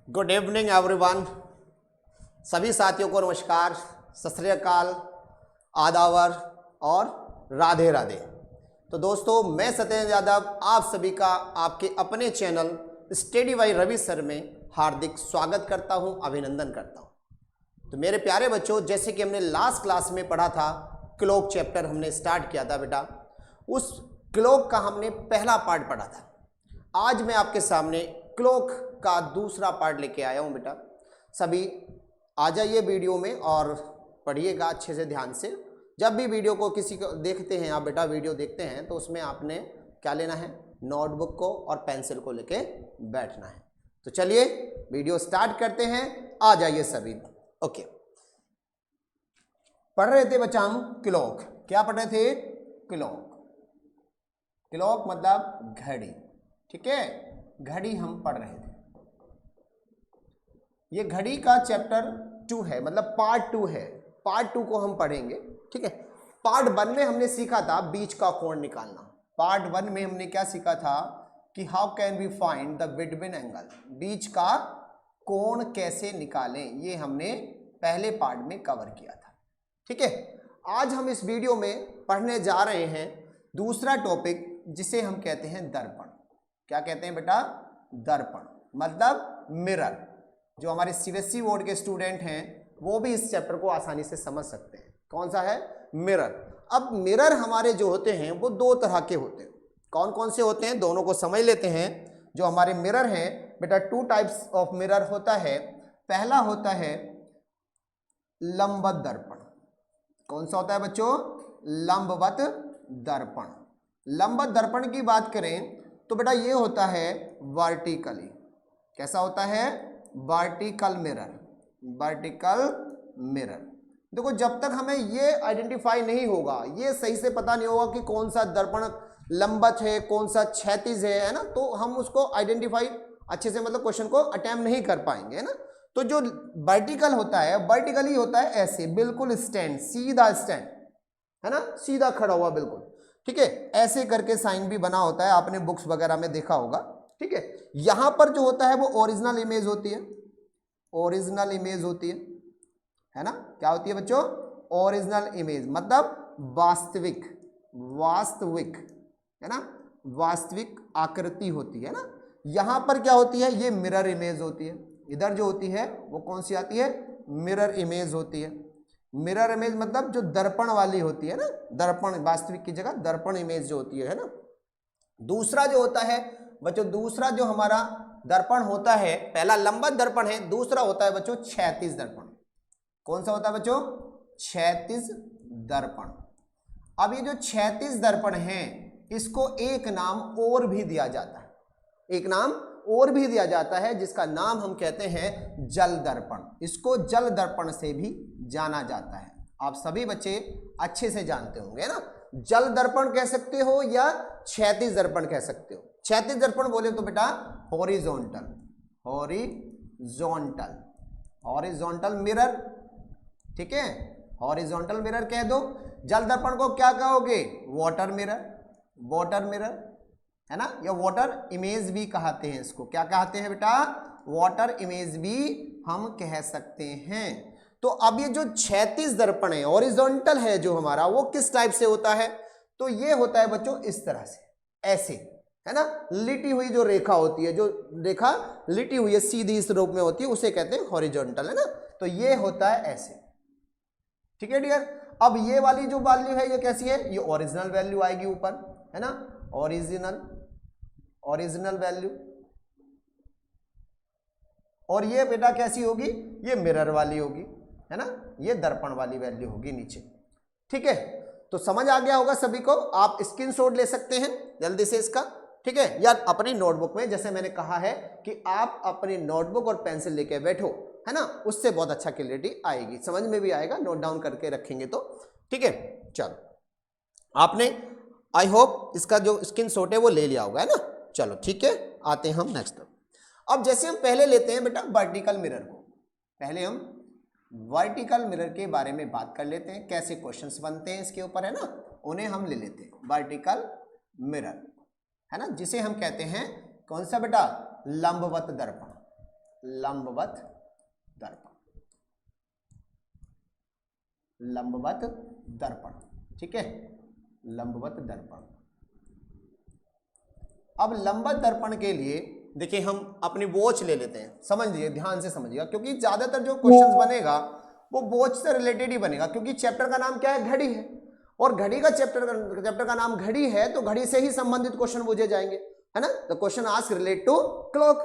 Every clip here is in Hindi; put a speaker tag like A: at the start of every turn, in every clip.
A: Good evening everyone. सभी साथियों को नमस्कार, सत श्री अकाल, आदावर और राधे राधे। तो दोस्तों, मैं सत्येंद्र यादव आप सभी का आपके अपने channel study by Ravi sir में हार्दिक स्वागत करता हूं, अभिनंदन करता हूं। तो मेरे प्यारे बच्चों, जैसे कि हमने लास्ट क्लास में पढ़ा था, क्लॉक चैप्टर हमने स्टार्ट किया था बेटा। उस क्लॉक का हमने पहला पार्ट पढ़ा था। आज मैं आपके सामने क्लॉक का दूसरा पार्ट लेके आया हूं बेटा। सभी आ जाइए वीडियो में और पढ़िएगा अच्छे से, ध्यान से। जब भी वीडियो को किसी को देखते हैं आप बेटा, वीडियो देखते हैं तो उसमें आपने क्या लेना है, नोटबुक को और पेंसिल को लेके बैठना है। तो चलिए वीडियो स्टार्ट करते हैं, आ जाइए सभी। ओके, पढ़ रहे थे बच्चा हम क्लॉक। क्या पढ़ रहे थे? क्लॉक। क्लॉक मतलब घड़ी, ठीक है, घड़ी हम पढ़ रहे थे। ये घड़ी का चैप्टर 2 है, मतलब पार्ट 2 है। पार्ट 2 को हम पढ़ेंगे, ठीक है। पार्ट 1 में हमने सीखा था बीच का कोण निकालना। पार्ट 1 में हमने क्या सीखा था कि how can we find the between angle, बीच का कोण कैसे निकालें, ये हमने पहले पार्ट में कवर किया था, ठीक है। आज हम इस वीडियो में पढ़ने जा रहे हैं दूसरा टॉपिक, जिसे हम कहते हैं दर्पण। क्या कहते हैं बेटा? दर्पण मतलब मिरर। जो हमारे सीबीएसई बोर्ड के स्टूडेंट हैं वो भी इस चैप्टर को आसानी से समझ सकते हैं। कौन सा है? मिरर। अब मिरर हमारे जो होते हैं वो दो तरह के होते हैं। कौन कौन से होते हैं, दोनों को समझ लेते हैं। जो हमारे मिरर हैं बेटा, 2 टाइप्स ऑफ मिरर होता है। पहला होता है लंबवत दर्पण। कौन सा होता है बच्चों? लंबवत दर्पण। लंबवत दर्पण की बात करें तो बेटा ये होता है वर्टिकली। कैसा होता है? Vertical mirror. Vertical mirror. देखो, जब तक हमें ये आइडेंटिफाई नहीं होगा, ये सही से पता नहीं होगा कि कौन सा दर्पण लंबवत है, कौन सा क्षैतिज है ना, तो हम उसको आइडेंटिफाई अच्छे से, मतलब क्वेश्चन को अटेम्प्ट नहीं कर पाएंगे, है ना। तो जो वर्टिकल होता है, वर्टिकली होता है ऐसे, बिल्कुल स्टैंड, सीधा स्टैंड, है ना, सीधा खड़ा हुआ बिल्कुल, ठीक है। ऐसे करके साइन भी बना होता है, आपने बुक्स वगैरह में देखा होगा, ठीक है। यहां पर जो होता है वो ओरिजिनल इमेज होती है। ओरिजिनल इमेज होती है ना। क्या होती है बच्चों? ओरिजिनल इमेज मतलब वास्तविक, वास्तविक, है ना, वास्तविक आकृति होती है ना। यहां पर क्या होती है? ये मिरर इमेज होती है। इधर जो होती है वो कौन सी आती है? मिरर इमेज होती है। मिरर इमेज मतलब जो दर्पण वाली होती है ना, दर्पण, वास्तविक की जगह दर्पण इमेज जो होती है ना। दूसरा जो होता है बच्चों, दूसरा जो हमारा दर्पण होता है, पहला लंबवत दर्पण है, दूसरा होता है बच्चों क्षैतिज दर्पण। कौन सा होता है बच्चों? क्षैतिज दर्पण। अब ये जो क्षैतिज दर्पण है, इसको एक नाम और भी दिया जाता है, एक नाम और भी दिया जाता है, जिसका नाम हम कहते हैं जल दर्पण। इसको जल दर्पण से भी जाना जाता है। आप सभी बच्चे अच्छे से जानते होंगे ना। जल दर्पण कह सकते हो या क्षैतिज दर्पण कह सकते हो। क्षैतिज दर्पण बोले तो बेटा हॉरिजॉन्टल, हॉरिजॉन्टल, हॉरिजॉन्टल मिरर, ठीक है, हॉरिजॉन्टल मिरर कह दो। जल दर्पण को क्या कहोगे? वाटर मिरर, वाटर मिरर, है ना, या वाटर इमेज भी कहते हैं इसको। क्या कहते हैं बेटा? वाटर इमेज भी हम कह सकते हैं। तो अब ये जो क्षैतिज दर्पण है, हॉरिजॉन्टल है जो हमारा, वो किस टाइप से होता है? तो ये होता है बच्चों इस तरह से, ऐसे, है ना, लिटी हुई जो रेखा होती है, जो रेखा लिटी हुई है सीधी इस रूप में होती है, उसे कहते हैं हॉरिजॉन्टल, है ना। तो ये होता है ऐसे, ठीक है डियर। अब ये वाली जो वैल्यू है ये कैसी है? ये ओरिजिनल वैल्यू आएगी ऊपर, है ना, ओरिजिनल, ओरिजिनल वैल्यू। और ये बेटा कैसी होगी? ये मिरर वाली होगी, है ना, ये दर्पण वाली वैल्यू होगी नीचे, ठीक है। तो समझ आ गया होगा सभी को। आप स्क्रीनशॉट ले सकते हैं जल्दी से इसका, ठीक है, या अपनी नोटबुक में, जैसे मैंने कहा है कि आप अपनी नोटबुक और पेंसिल लेके बैठो, है ना, उससे बहुत अच्छा क्लैरिटी आएगी, समझ में भी आएगा, नोट डाउन करके रखेंगे तो, ठीक है। चलो, आपने आई होप इसका जो स्क्रीनशॉट है वो ले लिया होगा, है ना। चलो ठीक है, आते हैं हम नेक्स्ट। अब जैसे हम पहले लेते हैं बेटा वर्टिकल मिरर को, पहले हम वर्टिकल मिरर के बारे में बात कर लेते हैं, कैसे क्वेश्चंस बनते हैं इसके ऊपर, है ना, उन्हें हम ले लेते हैं। वर्टिकल मिरर, है ना, जिसे हम कहते हैं कौन सा बेटा? लंबवत दर्पण। लंबवत दर्पण, लंबवत दर्पण, ठीक है, लंबवत दर्पण। अब लंबवत दर्पण के लिए देखिए हम अपनी वॉच ले लेते हैं, समझ लीजिए, ध्यान से समझिएगा, क्योंकि ज्यादातर जो क्वेश्चंस बनेगा वो वॉच से रिलेटेड ही बनेगा, क्योंकि चैप्टर का नाम क्या है, घड़ी है, और घड़ी का चैप्टर का नाम घड़ी है, तो घड़ी से ही संबंधित क्वेश्चन पूछे जाएंगे, है ना। The question ask relate to clock.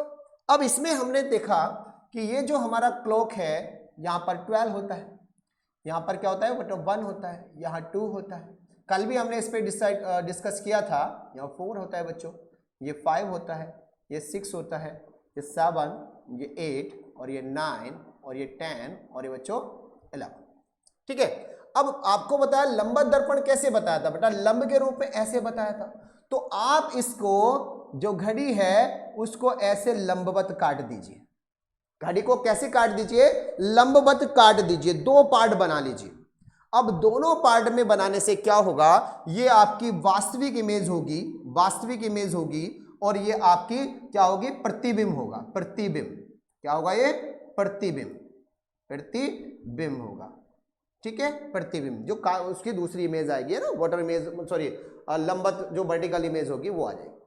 A: अब इसमें हमने देखा कि ये जो हमारा क्लॉक है, यहाँ पर 12 होता है, यहाँ पर क्या होता है, बट 1 होता है, यहाँ 2 होता है। कल भी हमने इस पर डिस्कस किया था, यहाँ 4 होता है बच्चों, ये 5 होता है, ये 6 होता है, ये 7, ये 8, और ये 9, और ये 10, और ये बच्चों 11, ठीक है। अब आपको बताया लंबवत दर्पण कैसे बताया था बेटा, लंब के रूप में ऐसे बताया था, तो आप इसको जो घड़ी है उसको ऐसे लंबवत काट दीजिए, घड़ी को कैसे काट दीजिए, लंबवत काट दीजिए, 2 पार्ट बना लीजिए। अब दोनों पार्ट में बनाने से क्या होगा, ये आपकी वास्तविक इमेज होगी, वास्तविक इमेज होगी, और ये आपकी क्या होगी, प्रतिबिंब होगा, प्रतिबिंब, क्या होगा ये, प्रतिबिंब, प्रतिबिंब होगा, ठीक है, प्रतिबिंब, जो उसकी दूसरी इमेज आएगी, है ना, वाटर इमेज, सॉरी लंबवत जो वर्टिकल इमेज होगी वो आ जाएगी।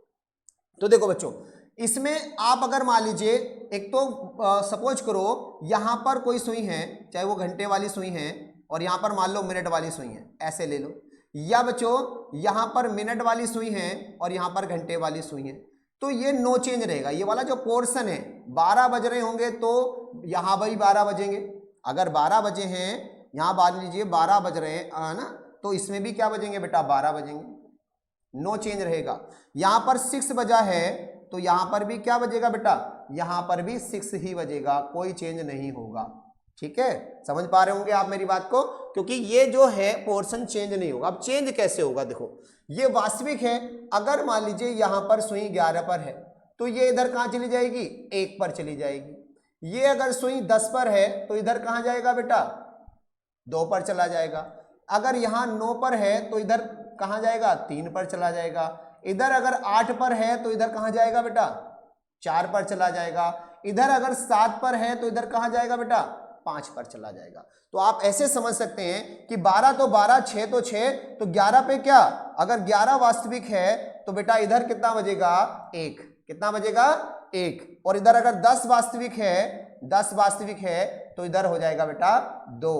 A: तो देखो बच्चों, इसमें आप अगर मान लीजिए, एक तो सपोज करो यहां पर कोई सुई है, चाहे वो घंटे वाली सुई है, और यहां पर मान लो मिनट वाली सुई है, ऐसे ले लो, या बच्चों यहां पर मिनट वाली सुई है और यहां पर घंटे वाली सुई है, तो ये नो चेंज रहेगा, ये वाला जो पोर्शन है, 12 बज रहे होंगे तो यहां भी 12 बजेंगे, अगर 12 बजे हैं, यहां मान लीजिए 12 बज रहे हैं ना, तो इसमें भी क्या बजेंगे बेटा, 12 बजेंगे, नो चेंज रहेगा। यहां पर 6 बजा है तो यहां पर भी क्या बजेगा बेटा, यहां पर भी 6 ही बजेगा, कोई चेंज नहीं होगा, ठीक है, समझ पा रहे होंगे आप मेरी बात को, क्योंकि ये जो है पोर्शन चेंज नहीं होगा। अब चेंज कैसे होगा, देखो ये वास्तविक है, अगर मान लीजिए यहां पर सुई 11 पर है तो ये इधर कहां चली जाएगी, 1 पर चली जाएगी, ये अगर सुई 10 पर है तो इधर कहां जाएगा बेटा, 2 पर चला जाएगा, अगर यहां 9 पर है तो इधर कहां जाएगा, 3 पर चला जाएगा, इधर अगर 8 पर है तो इधर कहां जाएगा बेटा, 4 पर चला जाएगा, इधर अगर 7 पर है तो इधर कहां जाएगा बेटा, 5 पर चला जाएगा। तो आप ऐसे समझ सकते हैं कि 12 तो 12, 6 तो 6, तो 11 पे क्या, अगर 11 वास्तविक है तो बेटा इधर कितना बजेगा, 1, कितना बजेगा, 1, और इधर अगर 10 वास्तविक है, 10 वास्तविक है तो इधर हो जाएगा बेटा 2,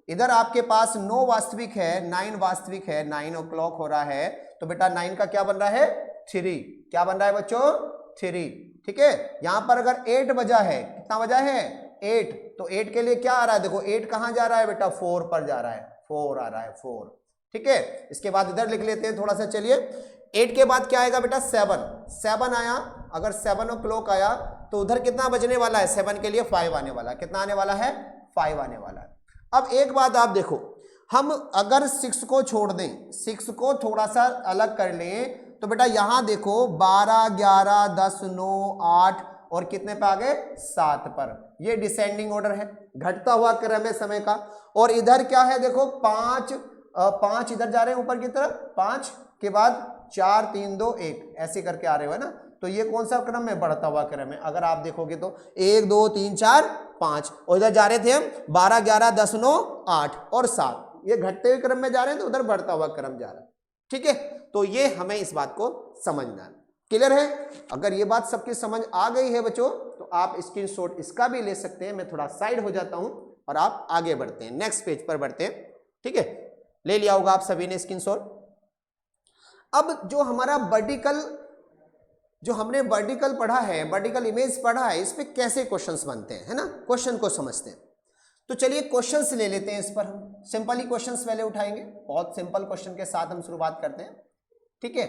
A: इधर आपके पास 9 वास्तविक है, 9 वास्तविक है, 9 o'clock हो रहा है, तो बेटा 9 का क्या बन रहा है, 3, क्या बन रहा है बच्चों, 3, ठीक है। यहां पर अगर 8 बजा है, कितना बजा है, 8, तो 8 के लिए क्या आ रहा है, देखो 8 कहां जा रहा है बेटा, 4 पर जा रहा है, 4 आ रहा है, 4, ठीक है। इसके बाद इधर लिख लेते हैं थोड़ा सा, चलिए 8 के बाद क्या आएगा बेटा, 7 आया, अगर 7 o'clock आया तो उधर कितना बजने वाला है, 7 के लिए 5 आने वाला है, कितना आने वाला है, 5 आने वाला है। अब एक बात आप देखो, हम अगर 6 को छोड़ दें, 6 को थोड़ा सा अलग कर लें, तो बेटा यहां देखो 12, 11, 10, 9, 8 और कितने पे आ गए, 7 पर, ये डिसेंडिंग ऑर्डर है, घटता हुआ क्रम है समय का, और इधर क्या है देखो 5 इधर जा रहे हैं ऊपर की तरफ, 5 के बाद 4, 3, 2, 1 ऐसे करके आ रहे हो, है ना, तो ये कौन सा क्रम है, बढ़ता हुआ क्रम है। अगर आप देखोगे तो 1, 2, 3, 4, 5, और इधर जा रहे थे हम 12, 11, 10, 9, 8 और 7, ये घटते हुए क्रम में जा रहे हैं, तो उधर बढ़ता हुआ क्रम जा रहा है, ठीक है। तो ये हमें इस बात को समझना है, क्लियर है। अगर ये बात सबकी समझ आ गई है बच्चों, तो आप स्क्रीनशॉट इसका भी ले सकते हैं, मैं थोड़ा साइड हो जाता हूं और आप आगे बढ़ते हैं, नेक्स्ट पेज पर बढ़ते हैं, ठीक है, ले लिया होगा आप सभी ने स्क्रीनशॉट। अब जो हमारा वर्टिकल, जो हमने वर्टिकल पढ़ा है, वर्टिकल इमेज पढ़ा है, इस पे कैसे क्वेश्चंस बनते हैं, है ना, क्वेश्चन को समझते हैं। तो चलिए क्वेश्चंस ले लेते हैं, इस पर हम सिंपल ही क्वेश्चंस पहले उठाएंगे, बहुत सिंपल क्वेश्चन के साथ हम शुरुआत करते हैं, ठीक है।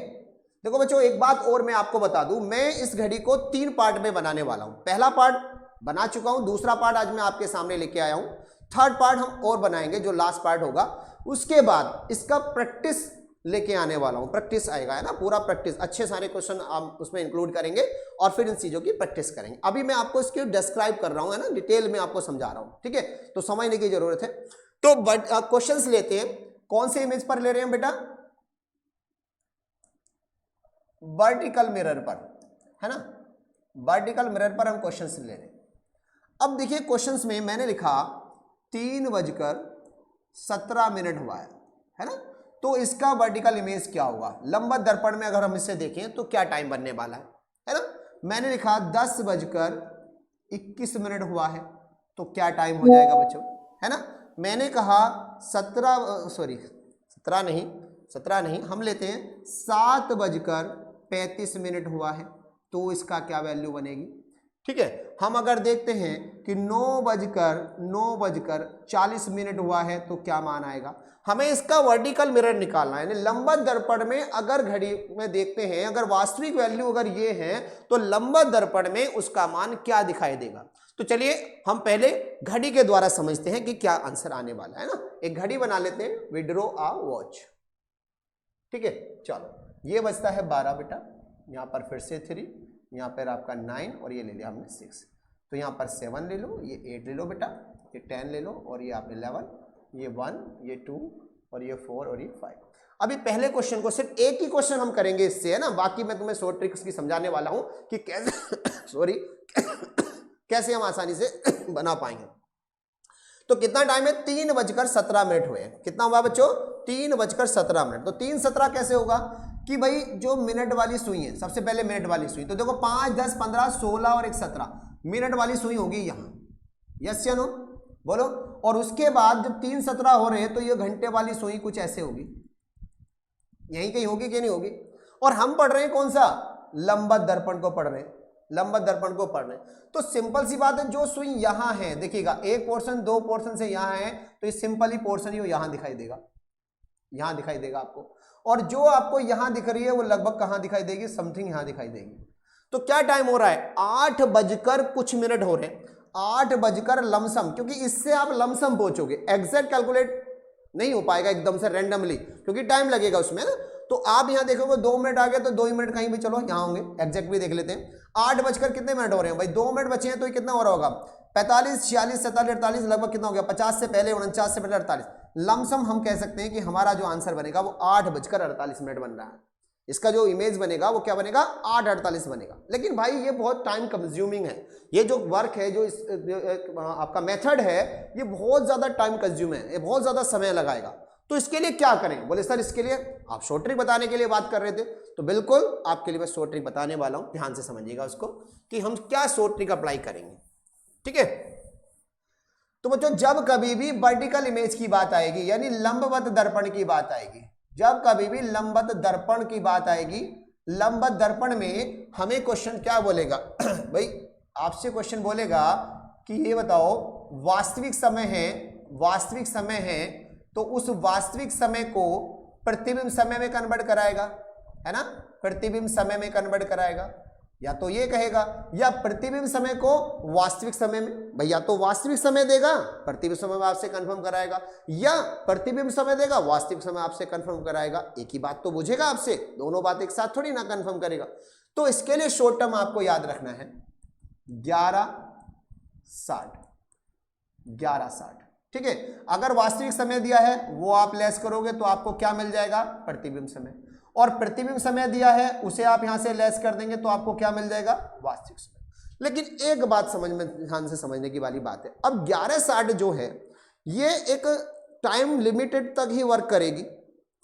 A: देखो बच्चों एक बात और मैं आपको बता दूं, मैं इस घड़ी को 3 पार्ट में बनाने वाला हूं, पहला पार्ट बना चुका हूं, दूसरा पार्ट आज मैं आपके सामने लेके आया हूं, थर्ड पार्ट हम और बनाएंगे जो लास्ट पार्ट होगा, उसके बाद इसका प्रैक्टिस लेके आने वाला हूं, प्रैक्टिस आएगा, है ना, पूरा प्रैक्टिस, अच्छे सारे क्वेश्चन आप उसमें इंक्लूड करेंगे और फिर इन चीजों की प्रैक्टिस करेंगे। अभी मैं आपको इसकी डिस्क्राइब कर रहा हूं, है ना, डिटेल में आपको समझा रहा हूं, ठीक है, तो समझने की जरूरत है। तो क्वेश्चंस लेते हैं, कौन से इमेज पर ले रहे हैं बेटा, वर्टिकल मिरर पर, है ना, वर्टिकल मिरर पर हम क्वेश्चंस ले रहे हैं। अब देखिए क्वेश्चंस में मैंने लिखा 3:17 हुआ है ना, तो इसका वर्टिकल इमेज क्या होगा, लंबवत दर्पण में अगर हम इसे देखें तो क्या टाइम बनने वाला है ना। मैंने लिखा 10:21 हुआ है, तो क्या टाइम हो जाएगा बच्चों, है ना। मैंने कहा 17 नहीं, हम लेते हैं 7:35 हुआ है, तो इसका क्या वैल्यू बनेगी। ठीक है, हम अगर देखते हैं कि 9:40 हुआ है, तो क्या मान आएगा। हमें इसका वर्टिकल मिरर निकालना है, यानी लंबवत दर्पण में अगर घड़ी में देखते हैं, अगर वास्तविक वैल्यू अगर ये है, तो लंबवत दर्पण में उसका मान क्या दिखाई देगा। तो चलिए हम पहले घड़ी के द्वारा समझते हैं कि क्या आंसर आने वाला है ना। एक घड़ी बना लेते हैं, वी ड्रॉ अ वॉच। ठीक है, चलो ये बचता है 12 बेटा, यहाँ पर फिर से 3, यहाँ पर आपका 9 और ये ले लिया हमने 6, तो यहाँ पर 7 ले लो, ये 8 ले लो बेटा, ये 10 ले लो और ये आपने 11, ये 1, ये 2 और ये 4 और ये 5। अभी पहले क्वेश्चन को सिर्फ एक ही क्वेश्चन हम करेंगे इससे, है ना, बाकी मैं तुम्हें शॉर्ट ट्रिक्स की समझाने वाला हूं कि कैसे कैसे हम आसानी से बना पाएंगे। तो कितना टाइम है, 3:17 हुए हैं। कितना हुआ बच्चों, 3:17। तो 3:17 कैसे होगा कि भाई जो मिनट वाली सुई है, सबसे पहले मिनट वाली सुई, तो देखो 5, 10, 15, 16 और 1 17 मिनट वाली सुई होगी यहाँ, यस या नो बोलो। और उसके बाद जब 3:17 हो रहे हैं, तो ये घंटे वाली सुई कुछ ऐसे होगी, यहीं कहीं होगी कि नहीं होगी। और हम पढ़ रहे हैं कौन सा, लंबवत दर्पण को पढ़ रहे हैं, लंबवत दर्पण को पढ़ रहे हैं। तो सिंपल सी बात है, जो सुई यहां है, देखिएगा एक पोर्शन 2 पोर्शन से यहां है, तो ये सिंपल ही पोर्शन ही यहां दिखाई देगा, यहां दिखाई देगा आपको। और जो आपको यहां दिख रही है वो लगभग कहां दिखाई देगी, समथिंग यहां दिखाई देगी। तो क्या टाइम हो रहा है, 8 बजकर कुछ मिनट हो रहे हैं, 8 बजकर लमसम, क्योंकि इससे आप लमसम पहुंचोगे, एग्जैक्ट कैलकुलेट नहीं हो पाएगा एकदम से रैंडमली, क्योंकि टाइम लगेगा उसमें ना। तो आप यहां देखोगे 2 मिनट आ गए, तो 2 ही मिनट कहीं भी चलो यहां होंगे, एग्जैक्ट भी देख लेते हैं। 8 बजकर कितने मिनट हो रहे हैं भाई, 2 मिनट बचे हैं, तो ये कितना हो रहा होगा, 45, 46, 47, 48, लगभग कितना हो गया, 50 से पहले 49 से पहले 48, लमसम हम कह सकते हैं कि हमारा जो आंसर बनेगा वो 8:48 बन रहा है। इसका जो इमेज बनेगा वो क्या बनेगा, 8:48 बनेगा। लेकिन भाई ये बहुत टाइम कंज्यूमिंग है, ये जो वर्क है, जो आपका मेथड है, ये बहुत ज्यादा टाइम कंज्यूम है, ये बहुत ज्यादा समय लगाएगा। तो इसके लिए क्या करें, बोले सर इसके लिए आप शॉर्ट ट्रिक बताने के लिए बात कर रहे थे, तो बिल्कुल आपके लिए मैं शॉर्ट ट्रिक बताने वाला हूं, ध्यान से समझिएगा उसको कि हम क्या शॉर्ट ट्रिक अप्लाई करेंगे। ठीक है, तो बच्चों जब कभी भी वर्टिकल इमेज की बात आएगी, यानी लंबवत दर्पण की बात आएगी, जब कभी भी लंबवत दर्पण की बात आएगी, लंबवत दर्पण में हमें क्वेश्चन क्या बोलेगा भाई, आपसे क्वेश्चन बोलेगा कि ये बताओ वास्तविक समय है, तो उस वास्तविक समय को प्रतिबिंब समय में कन्वर्ट कराएगा, है ना, प्रतिबिंब समय में कन्वर्ट कराएगा, या तो ये कहेगा, या प्रतिबिंब समय को वास्तविक समय में, भाई या तो वास्तविक समय देगा, प्रतिबिंब समय आपसे कंफर्म कराएगा, या प्रतिबिंब समय देगा, वास्तविक समय आपसे कंफर्म कराएगा। एक ही बात तो पूछेगा आपसे, दोनों बात एक साथ थोड़ी ना कंफर्म करेगा। तो इसके लिए शॉर्ट टर्म आपको याद रखना है 11:60। ठीक है, अगर वास्तविक समय दिया है वो आप लेस करोगे तो आपको क्या मिल जाएगा, प्रतिबिंब समय, और प्रतिबिंब समय दिया है उसे आप यहां से लेस कर देंगे तो आपको क्या मिल जाएगा, वास्तविक समय। लेकिन एक बात समझ में ध्यान से समझने की वाली बात है, अब 11:60 जो है ये एक टाइम लिमिटेड तक ही वर्क करेगी,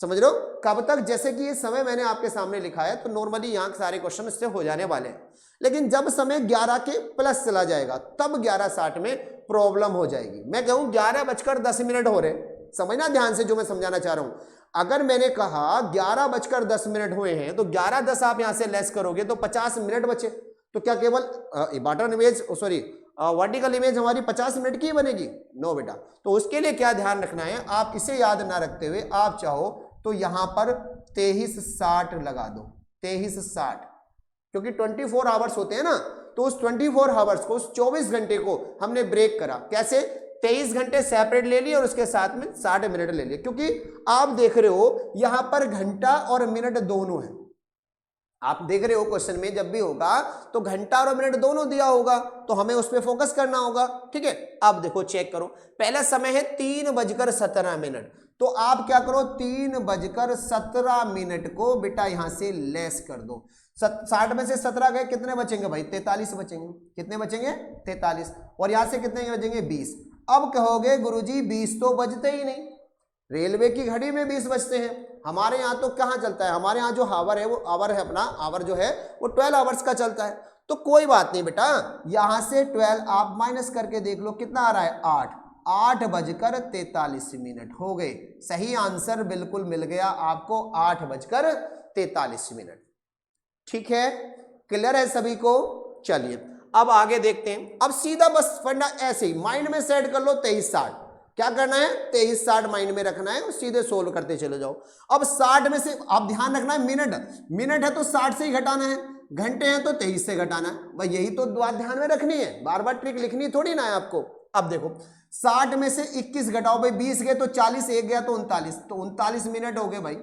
A: समझ रहे हो, कब तक, जैसे कि ये समय मैंने आपके सामने लिखा है, तो नॉर्मली यहाँ के सारे क्वेश्चन इससे हो जाने वाले हैं। लेकिन जब समय 11 के प्लस चला जाएगा, तब 11:60 में प्रॉब्लम हो जाएगी। मैं कहूं 11:10 हो रहे, समझना ध्यान से जो मैं समझाना चाह रहा हूं। अगर मैंने कहा 11:10 हुए हैं, तो 11:10 आप यहां से लेस करोगे तो 50 मिनट बचे, तो क्या केवल बटन इमेज वर्टिकल इमेज हमारी 50 मिनट की बनेगी, नो बेटा। तो उसके लिए क्या ध्यान रखना है, आप इसे याद ना रखते हुए आप चाहो तो यहां पर 23:60 लगा दो, 23:60, क्योंकि 24 आवर्स होते हैं ना, तो उस 24 आवर्स को, उस 24 घंटे को हमने ब्रेक करा, कैसे, 23 घंटे सेपरेट ले लिए और उसके साथ में 60 मिनट ले लिए, क्योंकि आप देख रहे हो यहां पर घंटा और मिनट दोनों है। आप देख रहे हो क्वेश्चन में जब भी होगा तो घंटा और मिनट दोनों दिया होगा, तो हमें उस पर फोकस करना होगा। ठीक है, अब देखो चेक करो, पहला समय है 3:17, तो आप क्या करो 3:17 को बेटा यहां से लेस कर दो। 60 में से 17 गए, कितने बचेंगे भाई 43 बचेंगे। कितने बचेंगे 43, और यहां से कितने बचेंगे 20। अब कहोगे गुरुजी 20 तो बजते ही नहीं, रेलवे की घड़ी में 20 बजते हैं, हमारे यहाँ तो कहाँ चलता है, हमारे यहाँ जो हावर है वो आवर है, अपना आवर जो है वो 12 आवर्स का चलता है। तो कोई बात नहीं बेटा, यहां से 12 आप माइनस करके देख लो कितना आ रहा है 8:43 हो गए। सही आंसर बिल्कुल मिल गया आपको 8:43। ठीक है, क्लियर है सभी को। चलिए अब आगे देखते हैं। अब सीधा बस फंडा ऐसे ही माइंड में सेट कर लो 23:60। क्या करना है 23:60 माइंड में रखना है और सीधे सोल्व करते चले जाओ। अब 60 में से आप ध्यान रखना है मिनट है तो 60 से ही घटाना है, घंटे हैं तो 23 से घटाना है। भाई यही तो बात ध्यान में रखनी है, बार बार ट्रिक लिखनी थोड़ी ना है आपको। अब देखो 60 में से 21 घटाओ, भाई 20 गए तो 40, एक गया तो 39, तो 39 मिनट हो गए भाई,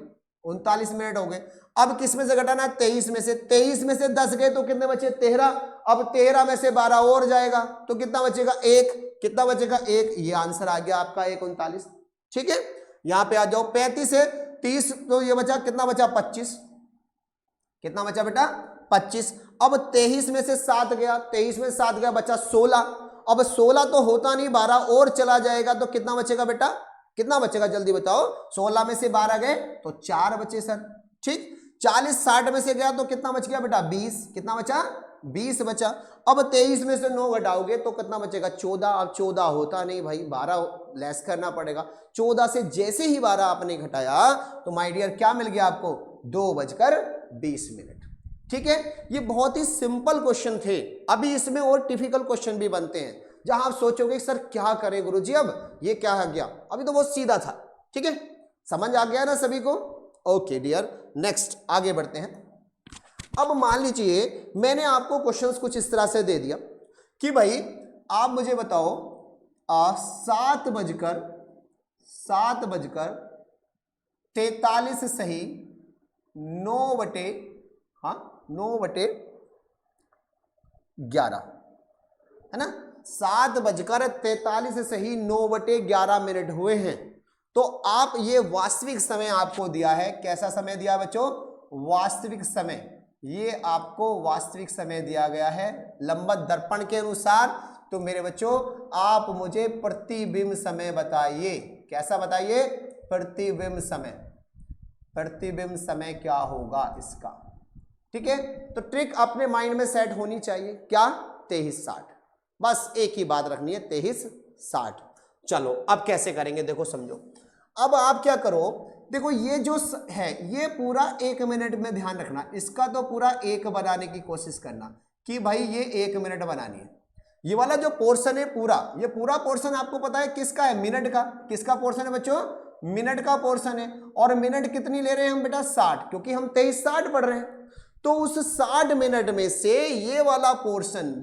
A: 39 मिनट हो गए। अब किस में से घटाना है 23 में से, 23 में से 10 गए तो कितने बचे 13। अब 13 में से 12 और जाएगा तो कितना बचेगा 1, कितना बचेगा 1, ये आंसर आ गया आपका 1:39। ठीक है, यहां पे आ जाओ 35 है 30, तो ये बचा कितना बचा 25, कितना बचा बेटा 25। अब 23 में से 7 गया, 23 में से 7 गया बचा 16। अब 16 तो होता नहीं, 12 और चला जाएगा तो कितना बचेगा बेटा, कितना बचेगा जल्दी बताओ। 16 में से 12 गए तो 4 बचे सर। ठीक, 40 60 में से गया तो कितना बच गया बेटा 20, कितना बचा 20 बचा। अब 23 में से 9 घटाओगे तो कितना बचेगा 14। अब 14 होता नहीं भाई, 12 लेस करना पड़ेगा। 14 से जैसे ही 12 आपने घटाया तो माय डियर क्या मिल गया आपको 2:20। ठीक है, ये बहुत ही सिंपल क्वेश्चन थे। अभी इसमें और टिपिकल क्वेश्चन भी बनते हैं जहां आप सोचोगे सर क्या करें गुरुजी, अब ये क्या आ गया, अभी तो बहुत सीधा था। ठीक है, समझ आ गया ना सभी को। ओके डियर, नेक्स्ट आगे बढ़ते हैं। अब मान लीजिए मैंने आपको क्वेश्चंस कुछ इस तरह से दे दिया कि भाई आप मुझे बताओ 7:43 सही 9/11 है ना, 7:43 सही 9/11 हुए हैं। तो आप ये वास्तविक समय आपको दिया है, कैसा समय दिया बच्चों, वास्तविक समय। ये आपको वास्तविक समय दिया गया है लंबवत दर्पण के अनुसार। तो मेरे बच्चों आप मुझे प्रतिबिंब समय बताइए, कैसा बताइए प्रतिबिंब समय, प्रतिबिंब समय क्या होगा इसका। ठीक है, तो ट्रिक अपने माइंड में सेट होनी चाहिए, क्या 23:60, बस एक ही बात रखनी है 23:60। चलो अब कैसे करेंगे देखो समझो। अब आप क्या करो, देखो ये जो है ये पूरा 1 मिनट में ध्यान रखना, इसका तो पूरा 1 बनाने की कोशिश करना कि भाई ये 1 मिनट बनानी है। ये वाला जो पोर्शन है पूरा, ये पूरा पोर्शन आपको पता है किसका है, मिनट का। किसका पोर्शन है बच्चों, मिनट का पोर्शन है। और मिनट कितनी ले रहे हैं हम बेटा 60, क्योंकि हम 23:60 पढ़ रहे हैं। तो उस 60 मिनट में से ये वाला पोर्शन,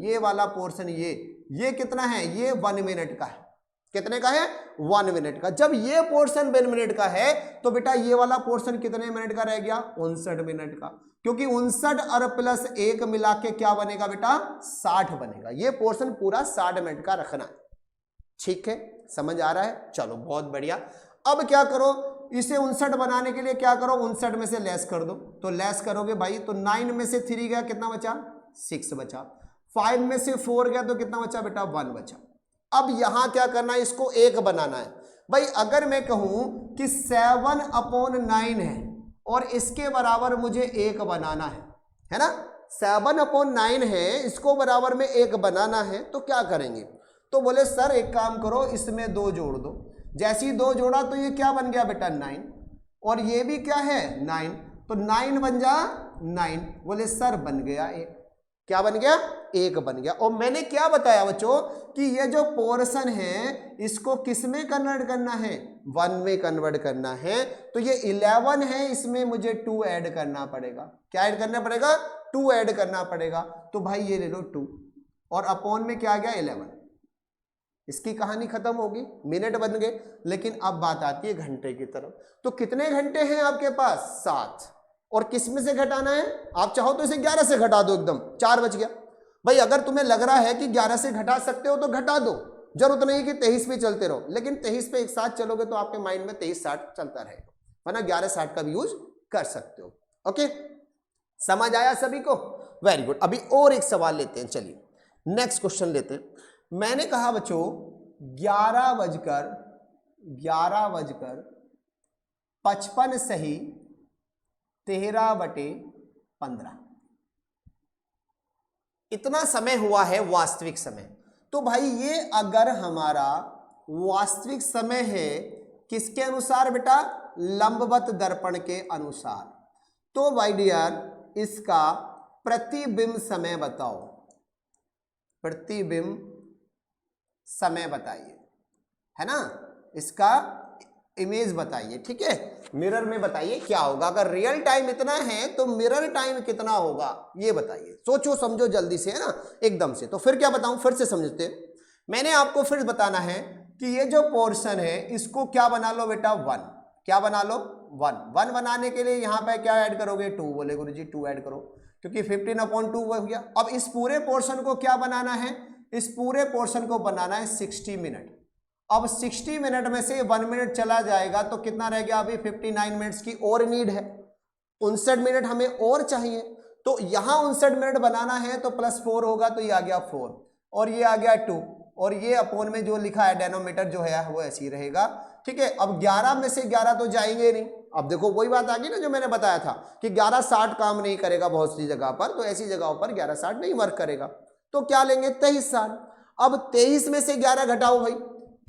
A: ये कितना है, ये 1 मिनट का है। कितने का है 1 मिनट का। जब ये पोर्शन 1 मिनट का है तो बेटा ये वाला पोर्शन कितने मिनट का रह गया 59 मिनट का, क्योंकि 59 और प्लस 1 मिला के क्या बनेगा बेटा 60 बनेगा। ये पोर्शन पूरा 60 मिनट का रखना है। ठीक है, समझ आ रहा है, चलो बहुत बढ़िया। अब क्या करो, इसे 59 बनाने के लिए क्या करो 59 में से लेस कर दो। तो लेस करोगे भाई तो 9 में से 3 गया कितना बचा 6 बचा, 5 में से 4 गया तो कितना बचा बेटा 1 बचा। अब यहां क्या करना है, इसको 1 बनाना है। भाई अगर मैं कहूं कि 7/9 है और इसके बराबर मुझे 1 बनाना है ना, 7/9 है, इसको बराबर में 1 बनाना है, तो क्या करेंगे। तो बोले सर एक काम करो, इसमें 2 जोड़ दो। जैसे ही 2 जोड़ा तो ये क्या बन गया बेटा 9, और ये भी क्या है 9, तो 9 बन जा 9। बोले सर बन गया 1, क्या बन गया 1 बन गया। और मैंने क्या बताया बच्चों कि ये जो पोर्शन है इसको किस में कन्वर्ट करना है 1 में कन्वर्ट करना है। तो ये 11 है, इसमें मुझे 2 ऐड करना पड़ेगा। क्या ऐड करना पड़ेगा 2 ऐड करना पड़ेगा। तो भाई ये ले लो 2 और अपॉन में क्या आ गया 11। इसकी कहानी खत्म होगी, मिनट बन गए। लेकिन अब बात आती है घंटे की तरफ। तो कितने घंटे हैं आपके पास 7। और किस में से घटाना है? आप चाहो तो इसे 11 से घटा दो, एकदम 4 बच गया। भाई अगर तुम्हें लग रहा है कि 11 से घटा सकते हो तो घटा दो, जरूरत नहीं कि 23 पे चलते रहो, लेकिन 23 पे एक साथ चलोगे तो आपके माइंड में 23-60 चलता रहेगा, वरना 11-60 का भी यूज कर सकते हो। ओके, समझ आया सभी को? Very good. अभी और एक सवाल लेते हैं, चलिए नेक्स्ट क्वेश्चन लेते हैं। मैंने कहा बच्चों 11:55 सही 13/15 इतना समय हुआ है वास्तविक समय। तो भाई ये अगर हमारा वास्तविक समय है किसके अनुसार बेटा? लंबवत दर्पण के अनुसार। तो भाई डियर इसका प्रतिबिंब समय बताओ, प्रतिबिंब समय बताइए, है ना, इसका इमेज बताइए, ठीक है, मिरर में बताइए क्या होगा। अगर रियल टाइम इतना है तो मिरर टाइम कितना होगा ये बताइए। सोचो समझो जल्दी से, है ना, एकदम से। तो फिर क्या बताऊं, फिर से समझते हैं। मैंने आपको फिर बताना है कि ये जो पोर्शन है इसको क्या बना लो बेटा? 1। क्या बना लो? 1 बनाने के लिए यहाँ पे क्या ऐड करोगे? 2। बोले गुरुजी 2 ऐड करो, क्योंकि 15/2 हो गया। अब इस पूरे पोर्शन को क्या बनाना है? इस पूरे पोर्शन को बनाना है 60 मिनट। अब 60 मिनट में से 1 मिनट चला जाएगा तो कितना रह गया? अभी 59 मिनट्स की और नीड है, 59 मिनट हमें और चाहिए। तो यहां 59 मिनट बनाना है तो +4 होगा, तो ये आ गया 4 और ये आ गया 2 और ये अपोन में जो लिखा है डेनोमीटर जो है वो ऐसे ही रहेगा, ठीक है। अब 11 में से 11 तो जाएंगे नहीं। अब देखो वही बात आ गई ना जो मैंने बताया था कि 11/60 काम नहीं करेगा बहुत सी जगह पर, तो ऐसी जगहों पर 11/60 नहीं वर्क करेगा। तो क्या लेंगे? 23/60। अब 23 में से 11 घटाओ भाई,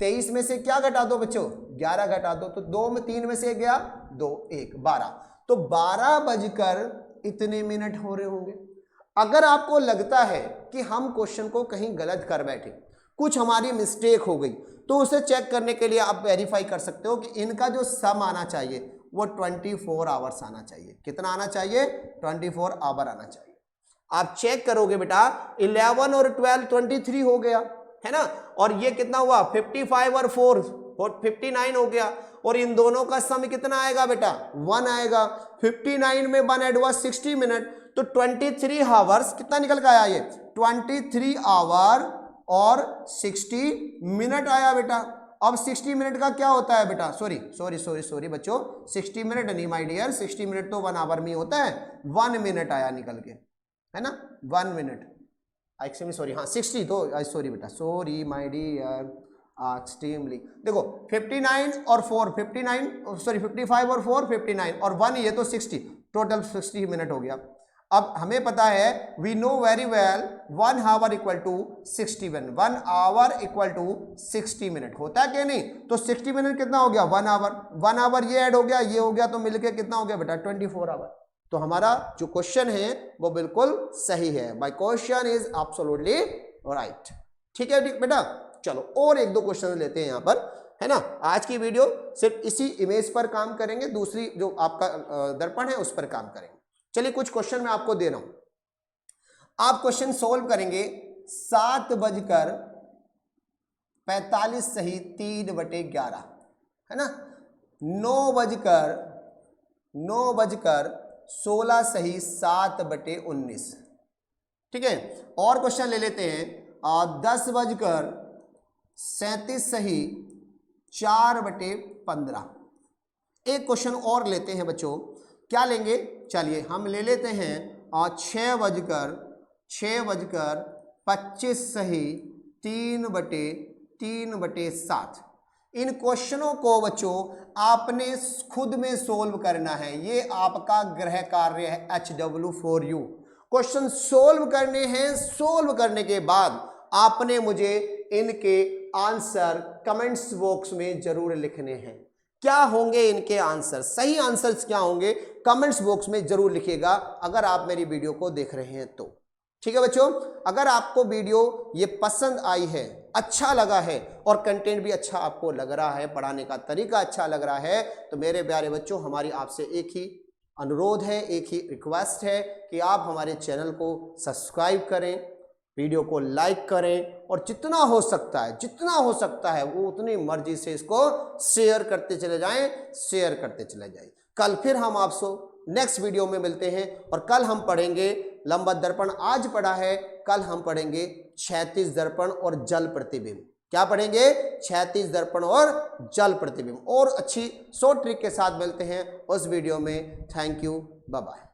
A: 23 में से क्या घटा दो बच्चों? 11 घटा दो, तो 2 में 3 में से गया 2, 1, 12। तो 12:00 हो रहे होंगे। अगर आपको लगता है कि हम क्वेश्चन को कहीं गलत कर बैठे, कुछ हमारी मिस्टेक हो गई, तो उसे चेक करने के लिए आप वेरीफाई कर सकते हो कि इनका जो सम आना चाहिए वो 24 आवर्स आना चाहिए। कितना आना चाहिए? 24 आवर आना चाहिए। आप चेक करोगे बेटा 11 और 12 23 हो गया, है ना, और ये कितना हुआ? 55 और 4 59 हो गया, और इन दोनों का सम कितना आएगा बेटा? 1 आएगा। 59 में 1 ऐड हुआ 60 मिनट, तो 23 आवर्स कितना निकल के आया? ये 23 आवर और 60 मिनट आया बेटा। अब 60 मिनट का क्या होता है बेटा? सॉरी बच्चों, 60 मिनट नहीं माय डियर, 60 मिनट तो 1 आवर में होता है। 1 मिनट आया निकल के, है ना, 1 मिनट एक्चुअली, सॉरी, हाँ 60, तो सॉरी बेटा, सॉरी माय डियर, एक्सट्रीमली। देखो 59 और 4 59, सॉरी 55 और 4 59 और 1 ये तो 60, टोटल 60 मिनट हो गया। अब हमें पता है, we know very well 1 hour equal to 61, 1 hour equal to 60 minute होता है कि नहीं? तो 60 मिनट कितना हो गया? 1 आवर, 1 आवर ये ऐड हो गया, ये हो गया, तो मिलके कितना हो गया बेटा? 24 आवर। तो हमारा जो क्वेश्चन है वो बिल्कुल सही है। My question is absolutely right, ठीक है बेटा। चलो और एक दो क्वेश्चन लेते हैं यहाँ पर, है ना। आज की वीडियो सिर्फ इसी इमेज पर काम करेंगे, दूसरी जो आपका दर्पण है उस पर काम करेंगे। चलिए कुछ क्वेश्चन मैं आपको दे रहा हूं, आप क्वेश्चन सोल्व करेंगे। 7:45 सही 3/11, है ना। 9:16 सही 7/19, ठीक है। और क्वेश्चन ले लेते हैं 10:37 सही 4/15। एक क्वेश्चन और लेते हैं बच्चों, क्या लेंगे? चलिए हम ले लेते हैं 6:25 सही 3/7। इन क्वेश्चनों को बच्चों आपने खुद में सोल्व करना है, ये आपका गृह कार्य है HW4U। क्वेश्चन सोल्व करने हैं, सोल्व करने के बाद आपने मुझे इनके आंसर कमेंट्स बॉक्स में जरूर लिखने हैं। क्या होंगे इनके आंसर, सही आंसर्स क्या होंगे, कमेंट्स बॉक्स में जरूर लिखिएगा अगर आप मेरी वीडियो को देख रहे हैं तो, ठीक है बच्चों। अगर आपको वीडियो ये पसंद आई है, अच्छा लगा है और कंटेंट भी अच्छा आपको लग रहा है, पढ़ाने का तरीका अच्छा लग रहा है, तो मेरे प्यारे बच्चों हमारी आपसे एक ही अनुरोध है, एक ही रिक्वेस्ट है कि आप हमारे चैनल को सब्सक्राइब करें, वीडियो को लाइक करें और जितना हो सकता है वो उतनी मर्जी से इसको शेयर करते चले जाएं। कल फिर हम नेक्स्ट वीडियो में मिलते हैं। और कल हम पढ़ेंगे लंबवत दर्पण, आज पढ़ा है, कल हम पढ़ेंगे क्षैतिज दर्पण और जल प्रतिबिंब। क्या पढ़ेंगे? क्षैतिज दर्पण और जल प्रतिबिंब। और अच्छी 100 ट्रिक के साथ मिलते हैं उस वीडियो में। Thank you, bye bye.